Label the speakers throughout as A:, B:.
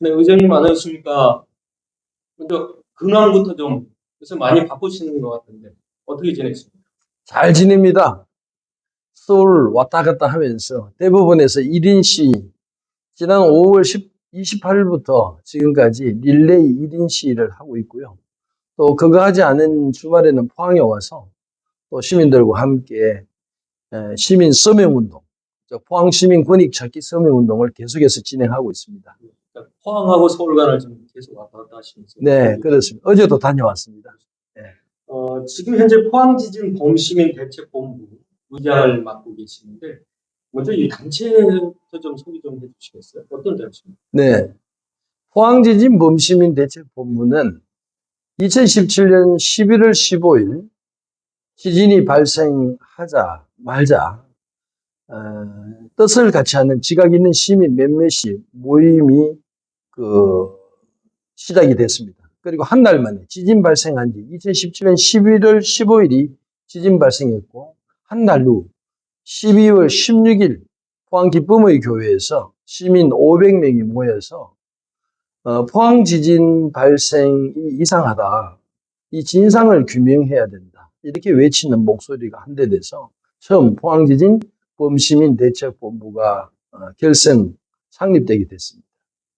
A: 네, 의장님 안녕하십니까. 먼저 근황부터 좀 요새 많이 바쁘시는 것 같은데 어떻게 지내십니까?
B: 잘 지냅니다. 서울 왔다 갔다 하면서 대법원에서 1인 시위, 지난 5월 28일부터 지금까지 릴레이 1인 시위를 하고 있고요. 또 그거 하지 않은 주말에는 포항에 와서 또 시민들과 함께 시민 서명운동, 포항 시민 권익 찾기 서명운동을 계속해서 진행하고 있습니다.
A: 그러니까 포항하고 서울 간을 좀 계속 왔다 갔다 하시면서
B: 네, 그렇습니다. 어제도 다녀왔습니다. 네.
A: 지금 현재 포항지진 범시민대책본부 의장을 맡고 계시는데 먼저 이 단체부터 좀 소개 좀 해주시겠어요? 어떤 단체입니까?
B: 네. 포항지진 범시민대책본부는 2017년 11월 15일 지진이 발생하자 말자 뜻을 같이 하는 지각 있는 시민 몇몇이 모임이 시작이 됐습니다. 그리고 한 달 만에 지진 발생한 지 2017년 11월 15일이 지진 발생했고 한 달 후 12월 16일 포항 기쁨의 교회에서 시민 500명이 모여서 포항 지진 발생이 이상하다. 이 진상을 규명해야 된다. 이렇게 외치는 목소리가 한데 돼서 처음 포항지진 범시민대책본부가 창립되게 됐습니다.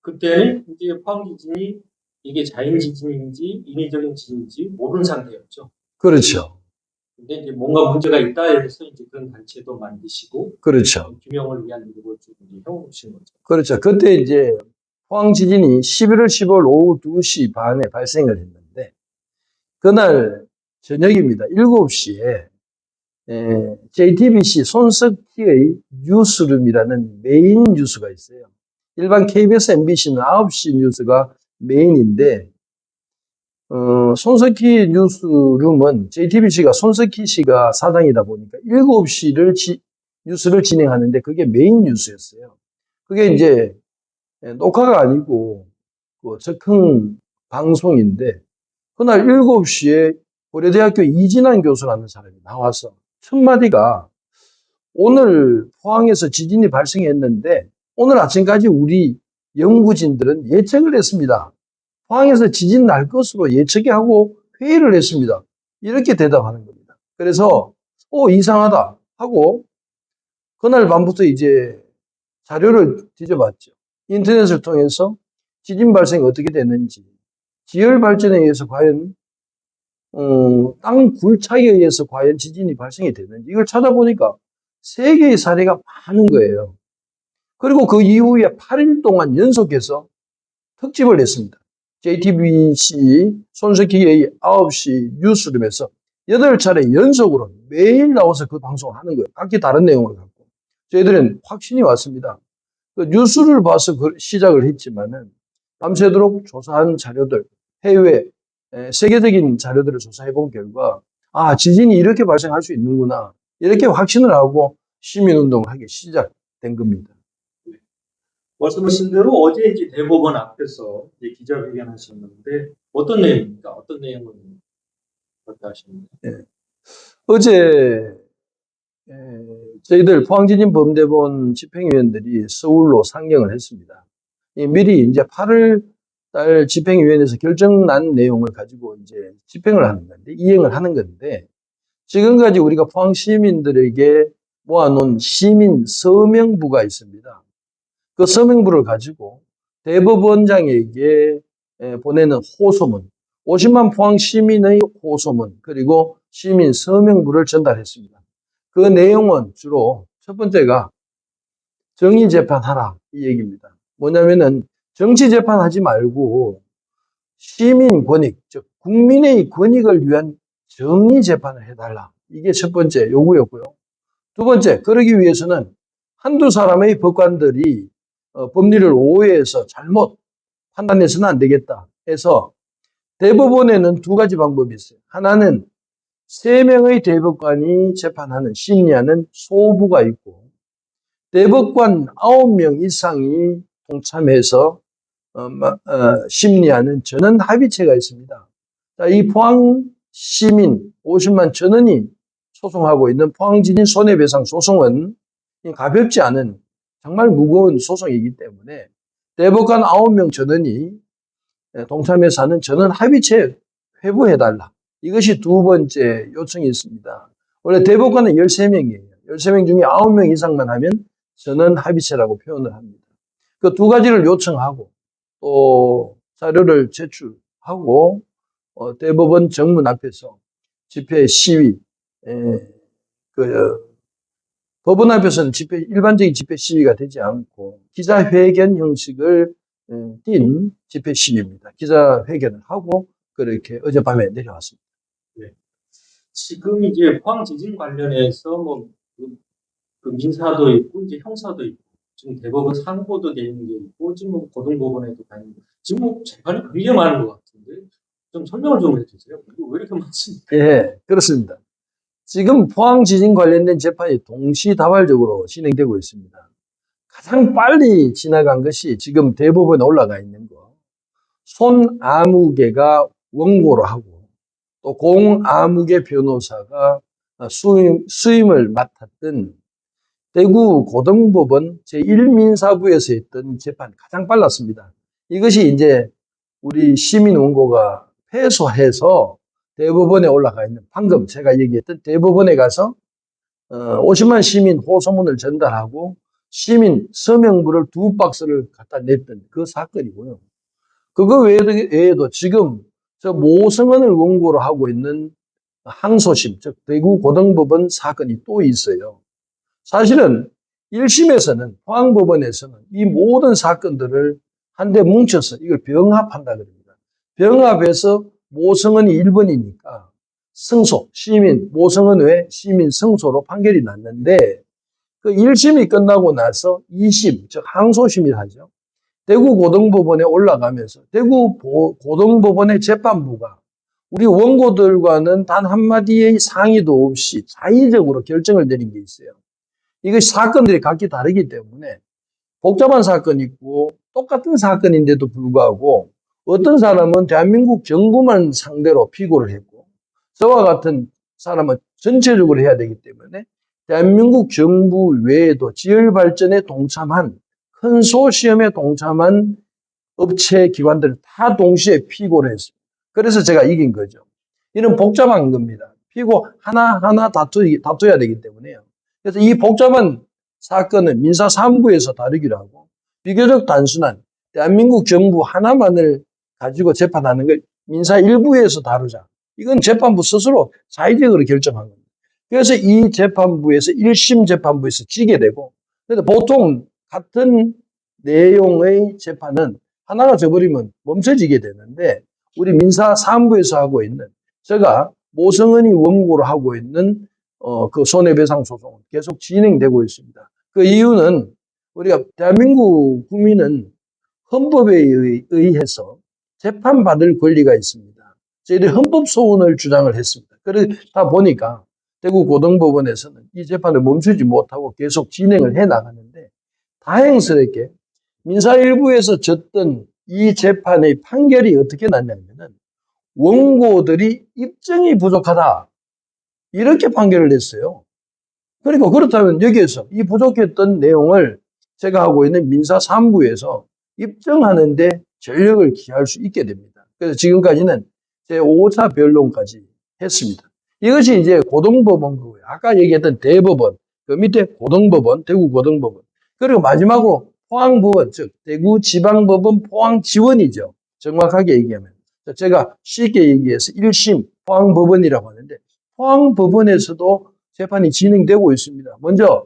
A: 그때는 이제 포항지진이 이게 자연 지진인지 인위적인 지진인지 모르는 상태였죠.
B: 그렇죠.
A: 근데 이제 뭔가 문제가 있다 해서 이제 그런 단체도 만드시고,
B: 그렇죠.
A: 규명을 위한 노력을 좀 해오신 거죠.
B: 그렇죠. 그때 이제 포항 지진이 11월 15일 오후 2시 반에 발생을 했는데, 그날 저녁입니다. 7시에 JTBC 손석희의 뉴스룸이라는 메인 뉴스가 있어요. 일반 KBS, MBC는 9시 뉴스가 메인인데, 손석희 뉴스룸은 JTBC가 손석희 씨가 사장이다 보니까 7시를 뉴스를 진행하는데 그게 메인 뉴스였어요. 그게 이제 녹화가 아니고 즉흥 방송인데 그날 7시에 고려대학교 이진환 교수라는 사람이 나와서 첫 마디가 오늘 포항에서 지진이 발생했는데 오늘 아침까지 우리 연구진들은 예측을 했습니다. 포항에서 지진 날 것으로 예측하고 회의를 했습니다. 이렇게 대답하는 겁니다. 그래서 이상하다 하고 그날 밤부터 이제 자료를 뒤져봤죠. 인터넷을 통해서 지진 발생이 어떻게 됐는지, 지열 발전에 의해서 과연 땅 굴착에 의해서 과연 지진이 발생이 됐는지 이걸 찾아보니까 세계의 사례가 많은 거예요. 그리고 그 이후에 8일 동안 연속해서 특집을 했습니다. JTBC 손석희의 9시 뉴스룸에서 8차례 연속으로 매일 나와서 그 방송을 하는 거예요. 각기 다른 내용을 갖고. 저희들은 확신이 왔습니다. 그 뉴스를 봐서 시작을 했지만은 밤새도록 조사한 자료들, 해외, 세계적인 자료들을 조사해 본 결과, 지진이 이렇게 발생할 수 있는구나. 이렇게 확신을 하고 시민운동을 하기 시작된 겁니다.
A: 말씀하신 대로 어제 이제 대법원 앞에서 이제 기자회견 하셨는데 어떤 내용입니까? 어떤 내용을 그렇게 하셨는데?
B: 네. 어제 저희들 포항지진 범대본 집행위원들이 서울로 상경을 했습니다. 미리 이제 8월 달 집행위원회에서 결정난 내용을 가지고 이제 집행을 하는 건데, 이행을 하는 건데, 지금까지 우리가 포항 시민들에게 모아놓은 시민 서명부가 있습니다. 그 서명부를 가지고 대법원장에게 보내는 호소문, 50만 포항 시민의 호소문, 그리고 시민 서명부를 전달했습니다. 그 내용은 주로 첫 번째가 정의재판하라 이 얘기입니다. 뭐냐면은 정치재판하지 말고 시민 권익, 즉 국민의 권익을 위한 정의재판을 해달라. 이게 첫 번째 요구였고요. 두 번째, 그러기 위해서는 한두 사람의 법관들이 법리를 오해해서 잘못 판단해서는 안 되겠다 해서 대법원에는 두 가지 방법이 있어요. 하나는 3명의 대법관이 재판하는 심리하는 소부가 있고 대법관 9명 이상이 동참해서 심리하는 전원 합의체가 있습니다. 자, 이 포항 시민 50만 전원이 소송하고 있는 포항지진 손해배상 소송은 가볍지 않은 정말 무거운 소송이기 때문에 대법관 9명 전원이 동참해서 하는 전원 합의체 회부해달라. 이것이 두 번째 요청이 있습니다. 원래 대법관은 13명이에요. 13명 중에 9명 이상만 하면 전원 합의체라고 표현을 합니다. 그 두 가지를 요청하고 또 자료를 제출하고 대법원 정문 앞에서 집회 시위, 법원 앞에서는 일반적인 집회 시위가 되지 않고 기자회견 형식을 띈 집회 시위입니다. 기자회견을 하고 그렇게 어젯밤에 내려왔습니다.
A: 네. 지금 이제 포항 지진 관련해서 그 민사도 있고 이제 형사도 있고 지금 대법원 상고도 되는 게 있고 지금 고등법원에도 가 있는 지금 재판이 굉장히 많은 것 같은데 좀 설명을 좀 해주세요. 이거 왜 이렇게 많습니까?
B: 예, 그렇습니다. 지금 포항 지진 관련된 재판이 동시다발적으로 진행되고 있습니다. 가장 빨리 지나간 것이 지금 대법원에 올라가 있는 거. 손아무개가 원고를 하고 또 공아무개 변호사가 수임을 맡았던 대구 고등법원 제1민사부에서 했던 재판이 가장 빨랐습니다. 이것이 이제 우리 시민 원고가 패소해서 대법원에 올라가 있는 방금 제가 얘기했던 대법원에 가서 50만 시민 호소문을 전달하고 시민 서명부를 2박스를 갖다 냈던 그 사건이고요. 그거 외에도 지금 저 모성원을 원고로 하고 있는 항소심, 즉 대구 고등법원 사건이 또 있어요. 사실은 1심에서는 포항법원에서는 이 모든 사건들을 한데 뭉쳐서 이걸 병합한다 그럽니다. 병합해서 모성원이 1번이니까 승소, 시민, 모성원 외 시민 승소로 판결이 났는데 그 1심이 끝나고 나서 2심, 즉 항소심이라 하죠. 대구 고등법원에 올라가면서 대구 고등법원의 재판부가 우리 원고들과는 단 한마디의 상의도 없이 자의적으로 결정을 내린 게 있어요. 이것이 사건들이 각기 다르기 때문에 복잡한 사건이 있고 똑같은 사건인데도 불구하고 어떤 사람은 대한민국 정부만 상대로 피고를 했고 저와 같은 사람은 전체적으로 해야 되기 때문에 대한민국 정부 외에도 지열 발전에 동참한 컨소시엄에 동참한 업체 기관들을 다 동시에 피고를 했습니다. 그래서 제가 이긴 거죠. 이는 복잡한 겁니다. 피고 하나하나 다투어야 되기 때문에요. 그래서 이 복잡한 사건은 민사 3부에서 다루기로 하고 비교적 단순한 대한민국 정부 하나만을 가지고 재판하는 걸 민사 1부에서 다루자. 이건 재판부 스스로 자의적으로 결정한 겁니다. 그래서 이 재판부에서 1심 재판부에서 지게 되고 그래서 보통 같은 내용의 재판은 하나가 져버리면 멈춰지게 되는데 우리 민사 3부에서 하고 있는 제가 모성은이 원고로 하고 있는 그 손해배상 소송은 계속 진행되고 있습니다. 그 이유는 우리가 대한민국 국민은 헌법에 의해서 재판받을 권리가 있습니다. 저희들이 헌법소원을 주장을 했습니다. 그러다 보니까 대구 고등법원에서는 이 재판을 멈추지 못하고 계속 진행을 해 나가는데 다행스럽게 민사 1부에서 졌던 이 재판의 판결이 어떻게 났냐면은 원고들이 입증이 부족하다. 이렇게 판결을 냈어요. 그러니까 그렇다면 여기에서 이 부족했던 내용을 제가 하고 있는 민사 3부에서 입증하는데 전력을 기할 수 있게 됩니다. 그래서 지금까지는 제 5차 변론까지 했습니다. 이것이 이제 고등법원 거고요. 아까 얘기했던 대법원, 그 밑에 고등법원, 대구 고등법원. 그리고 마지막으로 포항법원, 즉 대구지방법원 포항지원이죠. 정확하게 얘기하면. 제가 쉽게 얘기해서 1심 포항법원이라고 하는데 포항법원에서도 재판이 진행되고 있습니다. 먼저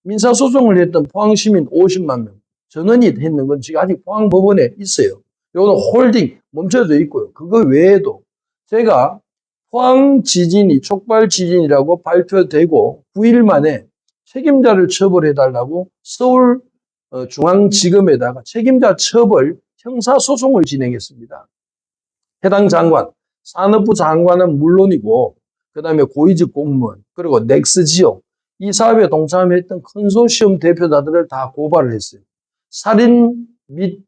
B: 민사소송을 했던 포항시민 50만 명 전원이 했는 건 지금 아직 포항법원에 있어요. 이거는 홀딩 멈춰져 있고요. 그거 외에도 제가 포항 지진이 촉발 지진이라고 발표되고 9일 만에 책임자를 처벌해달라고 서울 중앙지검에다가 책임자 처벌 형사소송을 진행했습니다. 해당 장관, 산업부 장관은 물론이고 그 다음에 고위직 공무원 그리고 넥스지오 이 사업에 동참했던 컨소시엄 대표자들을 다 고발을 했어요. 살인 및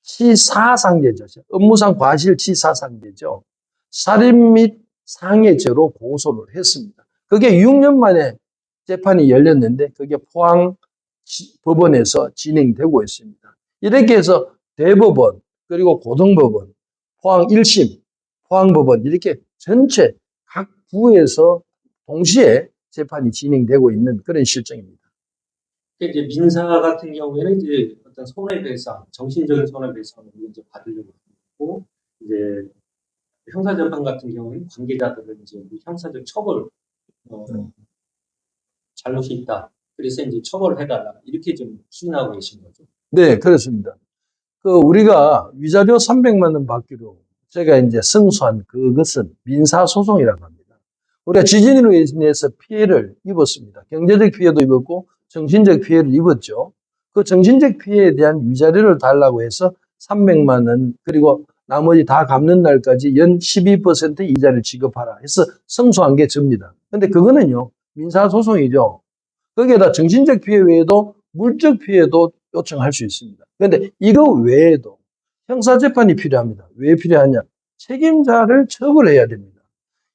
B: 치사상죄죠. 업무상 과실치사상죄죠. 살인 및 상해죄로 고소를 했습니다. 그게 6년 만에 재판이 열렸는데 그게 포항 법원에서 진행되고 있습니다. 이렇게 해서 대법원, 그리고 고등법원, 포항 1심, 포항법원 이렇게 전체 각 부에서 동시에 재판이 진행되고 있는 그런 실정입니다.
A: 이제 민사 같은 경우에는 이제 어떤 손해배상, 정신적인 손해배상을 이제 받으려고 하고, 이제 형사재판 같은 경우는 관계자들은 이제 형사적 처벌, 잘못이 있다. 그래서 이제 처벌해달라. 이렇게 좀 추진하고 계신 거죠.
B: 네, 그렇습니다. 우리가 위자료 300만 원 받기로 제가 이제 승소한 그것은 민사소송이라고 합니다. 우리가 지진으로 인해서 피해를 입었습니다. 경제적 피해도 입었고 정신적 피해를 입었죠. 그 정신적 피해에 대한 위자료를 달라고 해서 300만 원 그리고 나머지 다 갚는 날까지 연 12% 이자를 지급하라 해서 승소한 게 접니다. 근데 그거는요, 민사소송이죠. 거기에다 정신적 피해 외에도 물적 피해도 요청할 수 있습니다. 그런데 이거 외에도 형사재판이 필요합니다. 왜 필요하냐? 책임자를 처벌해야 됩니다.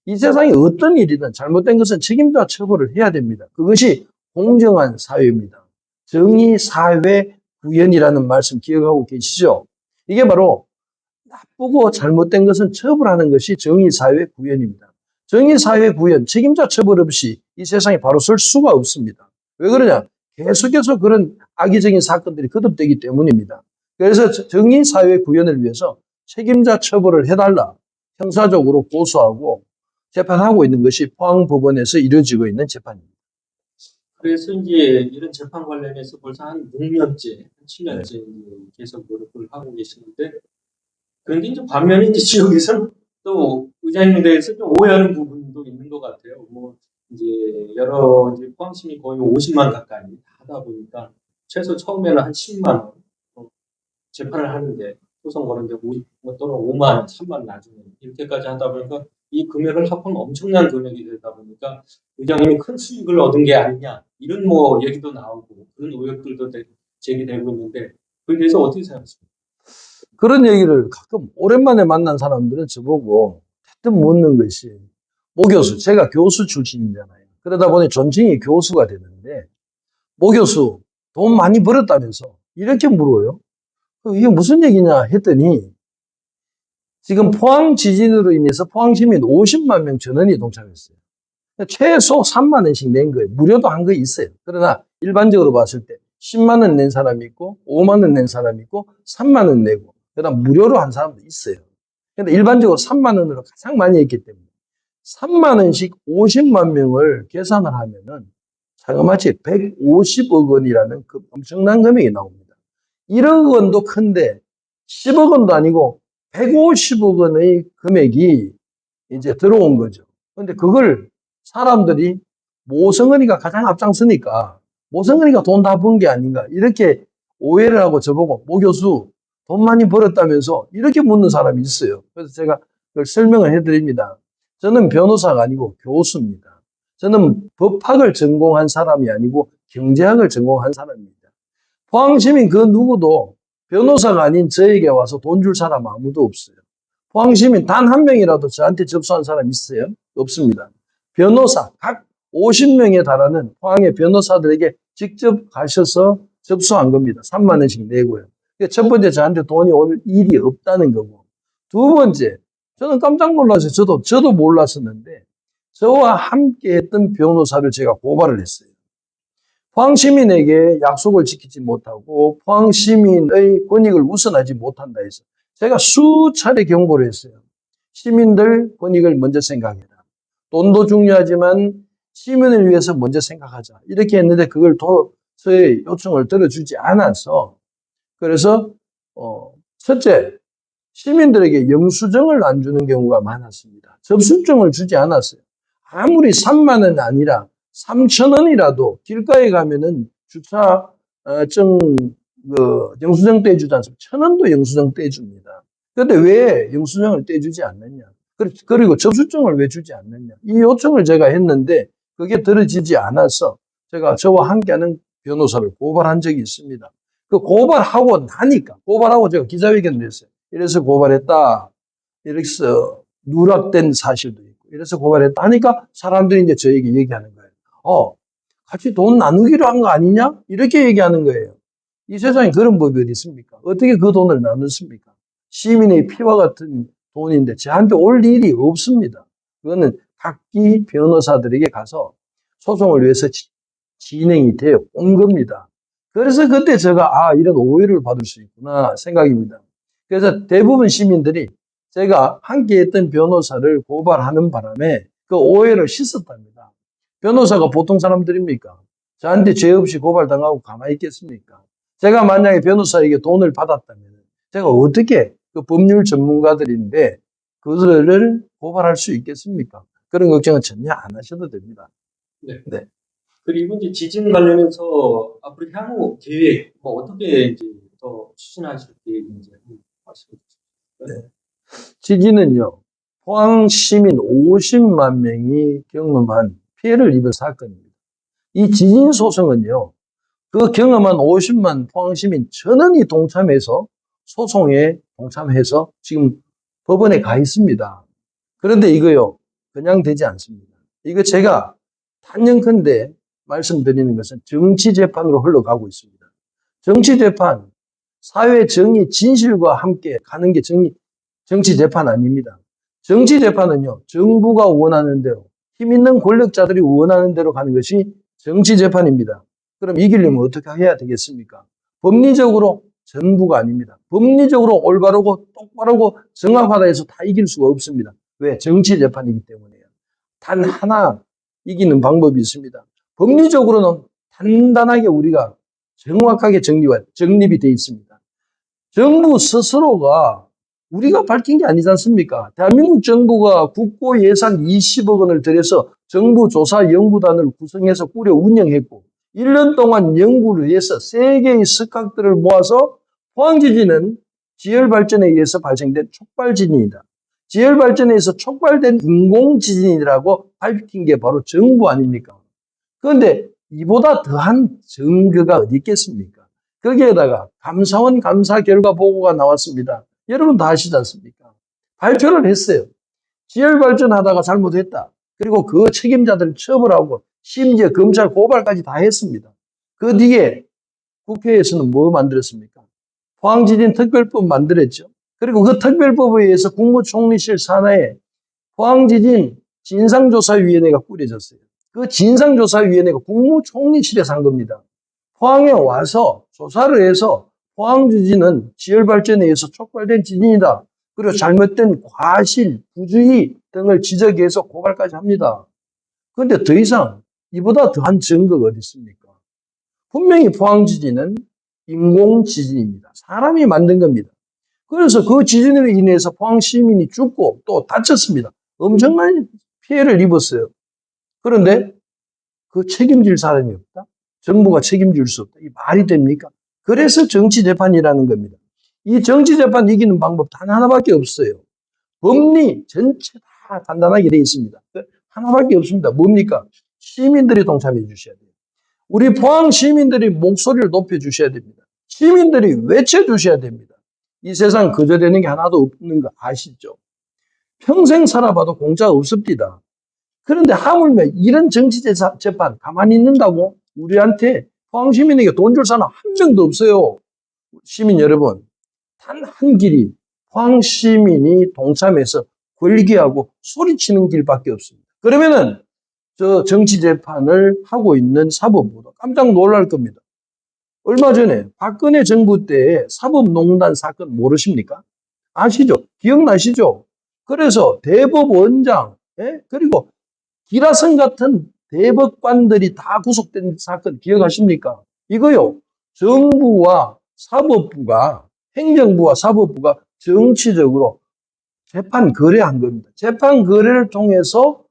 B: 이 세상에 어떤 일이든 잘못된 것은 책임자 처벌을 해야 됩니다. 그것이 공정한 사회입니다. 정의사회 구현이라는 말씀 기억하고 계시죠? 이게 바로 나쁘고 잘못된 것은 처벌하는 것이 정의사회 구현입니다. 정의사회 구현, 책임자 처벌 없이 이 세상에 바로 설 수가 없습니다. 왜 그러냐? 계속해서 그런 악의적인 사건들이 거듭되기 때문입니다. 그래서 정의사회 구현을 위해서 책임자 처벌을 해달라. 형사적으로 고소하고 재판하고 있는 것이 포항법원에서 이루어지고 있는 재판입니다.
A: 그래서 이제 이런 재판 관련해서 벌써 한 6년째, 7년째 계속 노력을 하고 계시는데, 그런데 이제 반면에 이제 지역에서는 또 의장님에 대해서 좀 오해하는 부분도 있는 것 같아요. 뭐 이제 여러 이제 포항시민 거의 50만 가까이 하다 보니까 최소 처음에는 한 10만 원 재판을 하는데 소송 거는데 또는 5만 원, 3만 원 나중에 이렇게까지 하다 보니까 이 금액을 합하면 엄청난 금액이 되다 보니까 의장님이 큰 수익을 얻은 게 아니냐 이런 뭐 얘기도 나오고 그런 의혹들도 제기되고 있는데 그에 대해서 어떻게 생각하십니까?
B: 그런 얘기를 가끔 오랜만에 만난 사람들은 저보고 대뜸 묻는 것이 모 교수, 제가 교수 출신이잖아요. 그러다 보니 존칭이 교수가 되는데 모 교수 돈 많이 벌었다면서 이렇게 물어요. 이게 무슨 얘기냐 했더니 지금 포항 지진으로 인해서 포항 시민 50만 명 전원이 동참했어요. 최소 3만 원씩 낸 거예요. 무료도 한 거 있어요. 그러나 일반적으로 봤을 때 10만 원 낸 사람이 있고 5만 원 낸 사람이 있고 3만 원 내고 그다음 무료로 한 사람도 있어요. 그런데 일반적으로 3만 원으로 가장 많이 했기 때문에 3만 원씩 50만 명을 계산을 하면은 자그마치 150억 원이라는 그 엄청난 금액이 나옵니다. 1억 원도 큰데 10억 원도 아니고 150억 원의 금액이 이제 들어온 거죠. 그런데 그걸 사람들이 모성은이가 가장 앞장서니까 모성은이가 돈 다 번 게 아닌가 이렇게 오해를 하고 저보고 모 교수 돈 많이 벌었다면서 이렇게 묻는 사람이 있어요. 그래서 제가 그걸 설명을 해드립니다. 저는 변호사가 아니고 교수입니다. 저는 법학을 전공한 사람이 아니고 경제학을 전공한 사람입니다. 포항시민 그 누구도 변호사가 아닌 저에게 와서 돈 줄 사람 아무도 없어요. 포항시민 단 한 명이라도 저한테 접수한 사람 있어요? 없습니다. 변호사 각 50명에 달하는 포항의 변호사들에게 직접 가셔서 접수한 겁니다. 3만 원씩 내고요. 첫 번째 저한테 돈이 올 일이 없다는 거고. 두 번째 저는 깜짝 놀라서 저도 몰랐었는데 저와 함께 했던 변호사를 제가 고발을 했어요. 포항시민에게 약속을 지키지 못하고 포항시민의 권익을 우선하지 못한다 해서 제가 수차례 경고를 했어요. 시민들 권익을 먼저 생각해라. 돈도 중요하지만 시민을 위해서 먼저 생각하자. 이렇게 했는데 그걸 저의 요청을 들어주지 않아서 그래서 첫째, 시민들에게 영수증을 안 주는 경우가 많았습니다. 접수증을 주지 않았어요. 아무리 3만 원 아니라 3천 원이라도 길가에 가면은 주차증 영수증 떼주지 않습니까? 1,000원도 영수증 떼줍니다. 그런데 왜 영수증을 떼주지 않느냐? 그리고 접수증을 왜 주지 않느냐? 이 요청을 제가 했는데 그게 들어지지 않아서 제가 저와 함께하는 변호사를 고발한 적이 있습니다. 그 고발하고 제가 기자회견을 했어요. 이래서 고발했다. 이래서 누락된 사실도 있고 이래서 고발했다 하니까 사람들이 이제 저에게 얘기하는 거예요. 같이 돈 나누기로 한 거 아니냐? 이렇게 얘기하는 거예요. 이 세상에 그런 법이 어디 있습니까? 어떻게 그 돈을 나눴습니까? 시민의 피와 같은 돈인데 저한테 올 일이 없습니다. 그거는 각기 변호사들에게 가서 소송을 위해서 진행이 되어 온 겁니다. 그래서 그때 제가 이런 오해를 받을 수 있구나 생각입니다. 그래서 대부분 시민들이 제가 함께 했던 변호사를 고발하는 바람에 그 오해를 씻었답니다. 변호사가 보통 사람들입니까? 저한테 죄 없이 고발당하고 가만히 있겠습니까? 제가 만약에 변호사에게 돈을 받았다면 제가 어떻게 그 법률 전문가들인데 그들을 고발할 수 있겠습니까? 그런 걱정은 전혀 안 하셔도 됩니다.
A: 네.
B: 네.
A: 그리고 이제 지진 관련해서 앞으로 향후 계획, 뭐 어떻게 이제 더 추진하실 계획인지 한번 말씀해 주시죠.
B: 네. 지진은요, 포항 시민 50만 명이 경험한 피해를 입은 사건입니다. 이 지진 소송은요, 그 경험한 50만 포항 시민 전원이 동참해서 소송에 동참해서 지금 법원에 가 있습니다. 그런데 이거요, 그냥 되지 않습니다. 이거 제가 단연컨대 말씀드리는 것은 정치재판으로 흘러가고 있습니다. 정치재판, 사회 정의, 진실과 함께 가는 게 정치재판 아닙니다. 정치재판은요, 정부가 원하는 대로, 힘 있는 권력자들이 원하는 대로 가는 것이 정치재판입니다. 그럼 이기려면 어떻게 해야 되겠습니까? 법리적으로 전부가 아닙니다. 법리적으로 올바르고 똑바르고 정확하다 해서 다 이길 수가 없습니다. 왜? 정치재판이기 때문에요. 단 하나 이기는 방법이 있습니다. 법리적으로는 단단하게 우리가 정확하게 정립이 되어 있습니다. 정부 스스로가 우리가 밝힌 게 아니지 않습니까? 대한민국 정부가 국고 예산 20억 원을 들여서 정부 조사 연구단을 구성해서 꾸려 운영했고 1년 동안 연구를 해서 3개의 석학들을 모아서 포항지진은 지열발전에 의해서 발생된 촉발지진이다. 지열발전에 의해서 촉발된 인공지진이라고 밝힌 게 바로 정부 아닙니까? 그런데 이보다 더한 증거가 어디 있겠습니까? 거기에다가 감사원 감사 결과 보고가 나왔습니다. 여러분 다 아시지 않습니까? 발표를 했어요. 지열발전하다가 잘못했다. 그리고 그 책임자들을 처벌하고 심지어 검찰 고발까지 다 했습니다. 그 뒤에 국회에서는 뭐 만들었습니까? 포항지진 특별법 만들었죠. 그리고 그 특별법에 의해서 국무총리실 산하에 포항지진 진상조사위원회가 꾸려졌어요. 그 진상조사위원회가 국무총리실에서 한 겁니다. 포항에 와서 조사를 해서 포항지진은 지열발전에 의해서 촉발된 지진이다. 그리고 잘못된 과실, 부주의 등을 지적해서 고발까지 합니다. 그런데 더 이상 이보다 더한 증거가 어디 있습니까? 분명히 포항지진은 인공지진입니다. 사람이 만든 겁니다. 그래서 그 지진으로 인해서 포항 시민이 죽고 또 다쳤습니다. 엄청난 피해를 입었어요. 그런데 그 책임질 사람이 없다? 정부가 책임질 수 없다. 이 말이 됩니까? 그래서 정치재판이라는 겁니다. 이 정치재판 이기는 방법 단 하나밖에 없어요. 법리 전체 다 간단하게 되어 있습니다. 하나밖에 없습니다. 뭡니까? 시민들이 동참해 주셔야 돼요. 우리 포항 시민들이 목소리를 높여 주셔야 됩니다. 시민들이 외쳐 주셔야 됩니다. 이 세상 그저 되는 게 하나도 없는 거 아시죠? 평생 살아봐도 공짜 없습니다. 그런데 하물며 이런 정치재판 가만히 있는다고 우리한테 포항 시민에게 돈 줄 사람 한 명도 없어요. 시민 여러분, 단 한 길이 포항 시민이 동참해서 걸기하고 소리치는 길밖에 없습니다. 그러면은 저 정치재판을 하고 있는 사법부도 깜짝 놀랄 겁니다. 얼마 전에 박근혜 정부 때 사법농단 사건 모르십니까? 아시죠? 기억나시죠? 그래서 대법원장, 그리고 기라성 같은 대법관들이 다 구속된 사건 기억하십니까? 이거요. 정부와 사법부가, 행정부와 사법부가 정치적으로 재판 거래한 겁니다. 재판 거래를 통해서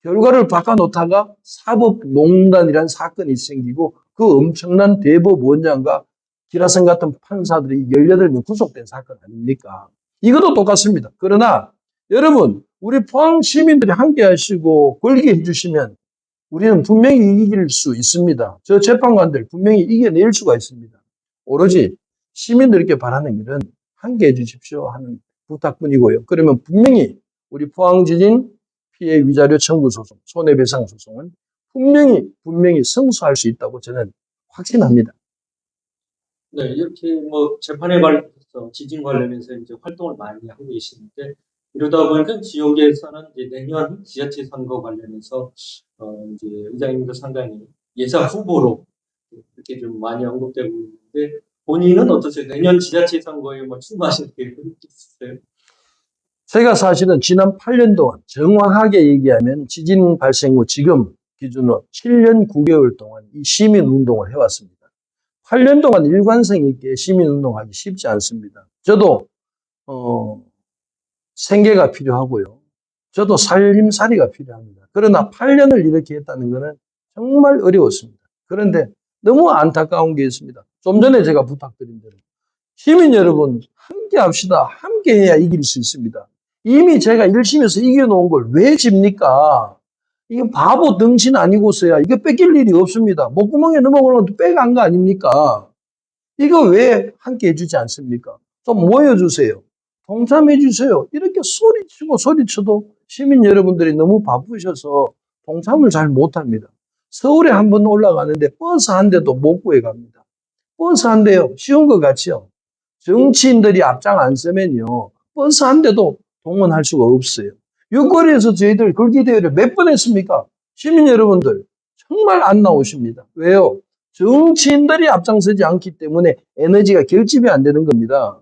B: 결과를 바꿔놓다가 사법농단이라는 사건이 생기고 그 엄청난 대법원장과 기라성 같은 판사들이 18명 구속된 사건 아닙니까? 이것도 똑같습니다. 그러나 여러분, 우리 포항 시민들이 함께 하시고 걸게 해주시면 우리는 분명히 이길 수 있습니다. 저 재판관들 분명히 이겨낼 수가 있습니다. 오로지 시민들께 바라는 일은 함께 해주십시오 하는 부탁뿐이고요. 그러면 분명히 우리 포항지진 피해 위자료 청구 소송, 손해배상 소송은 분명히 승소할 수 있다고 저는 확신합니다.
A: 네, 이렇게 뭐 재판에 관련해서 지진 관련해서 이제 활동을 많이 하고 계시는데 이러다 보니까 지역에서는 이제 내년 지자체 선거 관련해서 이제 의장님도 상당히 예상 후보로 이렇게 좀 많이 언급되고 있는데 본인은 어떠세요? 내년 지자체 선거에 뭐 출마하실 계획은 있으세요?
B: 제가 사실은 지난 8년 동안 정확하게 얘기하면 지진 발생 후 지금 기준으로 7년 9개월 동안 이 시민운동을 해왔습니다. 8년 동안 일관성 있게 시민운동하기 쉽지 않습니다. 저도 생계가 필요하고요. 저도 살림살이가 필요합니다. 그러나 8년을 이렇게 했다는 것은 정말 어려웠습니다. 그런데 너무 안타까운 게 있습니다. 좀 전에 제가 부탁드린 대로 시민 여러분 함께 합시다. 함께 해야 이길 수 있습니다. 이미 제가 열심히 해서 이겨놓은 걸 왜 집니까? 이게 바보 덩신 아니고서야 이거 뺏길 일이 없습니다. 목구멍에 넘어가면 빼간 거 아닙니까? 이거 왜 함께 해주지 않습니까? 좀 모여주세요. 동참해주세요. 이렇게 소리치고 소리쳐도 시민 여러분들이 너무 바쁘셔서 동참을 잘 못합니다. 서울에 한번 올라가는데 버스 한 대도 못 구해갑니다. 버스 한 대요. 쉬운 것 같죠? 정치인들이 앞장 안 서면요. 버스 한 대도 동원할 수가 없어요. 육거리에서 저희들 글귀대회를 몇 번 했습니까? 시민 여러분들 정말 안 나오십니다. 왜요? 정치인들이 앞장서지 않기 때문에 에너지가 결집이 안 되는 겁니다.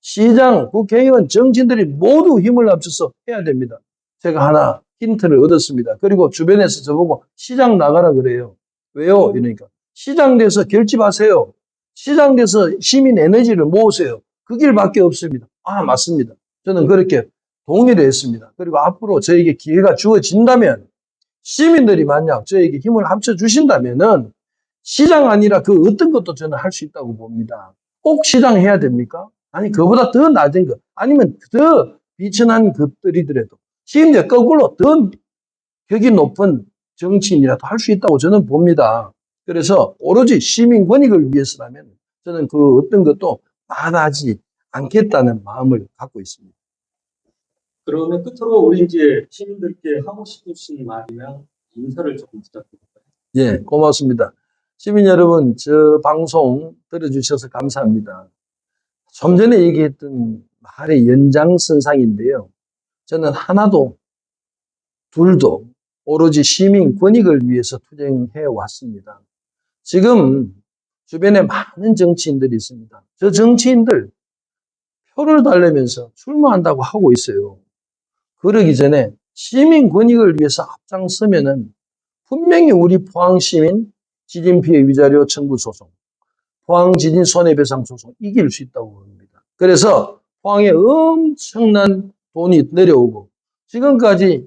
B: 시장, 국회의원, 정치인들이 모두 힘을 합쳐서 해야 됩니다. 제가 하나 힌트를 얻었습니다. 그리고 주변에서 저보고 시장 나가라 그래요. 왜요? 이러니까 시장 돼서 결집하세요. 시장 돼서 시민 에너지를 모으세요. 그 길밖에 없습니다. 아, 맞습니다. 저는 그렇게 동의를 했습니다. 그리고 앞으로 저에게 기회가 주어진다면 시민들이 만약 저에게 힘을 합쳐 주신다면은 시장 아니라 그 어떤 것도 저는 할 수 있다고 봅니다. 꼭 시장 해야 됩니까? 아니, 그보다 더 낮은 것, 아니면 더 비천한 것들이더라도 심지어 거꾸로 더 격이 높은 정치인이라도 할 수 있다고 저는 봅니다. 그래서 오로지 시민 권익을 위해서라면 저는 그 어떤 것도 마다하지 않겠다는 마음을 갖고 있습니다.
A: 그러면 끝으로 우리 이제 시민들께 하고 싶으신 말이나 인사를 조금 부탁드릴까요?
B: 예, 고맙습니다. 시민 여러분, 저 방송 들어주셔서 감사합니다. 좀 전에 얘기했던 말의 연장선상인데요. 저는 하나도 둘도 오로지 시민 권익을 위해서 투쟁해 왔습니다. 지금 주변에 많은 정치인들이 있습니다. 저 정치인들 표를 달래면서 출마한다고 하고 있어요. 그러기 전에 시민 권익을 위해서 앞장서면은 분명히 우리 포항시민 지진 피해 위자료 청구 소송, 포항 지진 손해배상 소송 이길 수 있다고 봅니다. 그래서 포항에 엄청난 돈이 내려오고 지금까지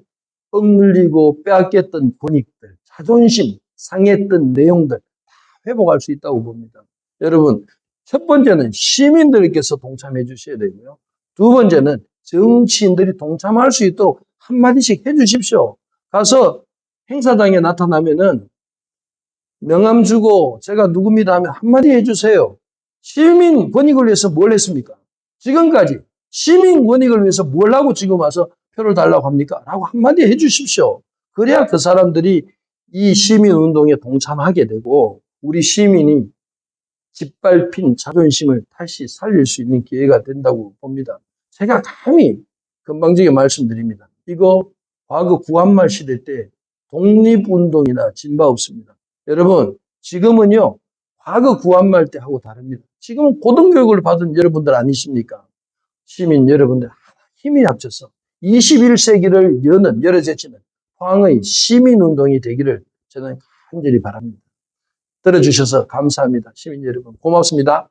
B: 억눌리고 빼앗겼던 권익들, 자존심 상했던 내용들 다 회복할 수 있다고 봅니다. 여러분, 첫 번째는 시민들께서 동참해 주셔야 되고요. 두 번째는 정치인들이 동참할 수 있도록 한마디씩 해 주십시오. 가서 행사장에 나타나면은 명함 주고 제가 누굽니다 하면 한마디 해주세요. 시민 권익을 위해서 뭘 했습니까? 지금까지 시민 권익을 위해서 뭘 하고 지금 와서 표를 달라고 합니까? 라고 한마디 해주십시오. 그래야 그 사람들이 이 시민운동에 동참하게 되고 우리 시민이 짓밟힌 자존심을 다시 살릴 수 있는 기회가 된다고 봅니다. 제가 감히 건방지게 말씀드립니다. 이거 과거 구한말 시대 때 독립운동이나 진바 없습니다. 여러분, 지금은요, 과거 구한말 때 하고 다릅니다. 지금은 고등교육을 받은 여러분들 아니십니까? 시민 여러분들 힘이 합쳐서 21세기를 열어제치는 포항의 시민운동이 되기를 저는 간절히 바랍니다. 들어주셔서 감사합니다. 시민 여러분, 고맙습니다.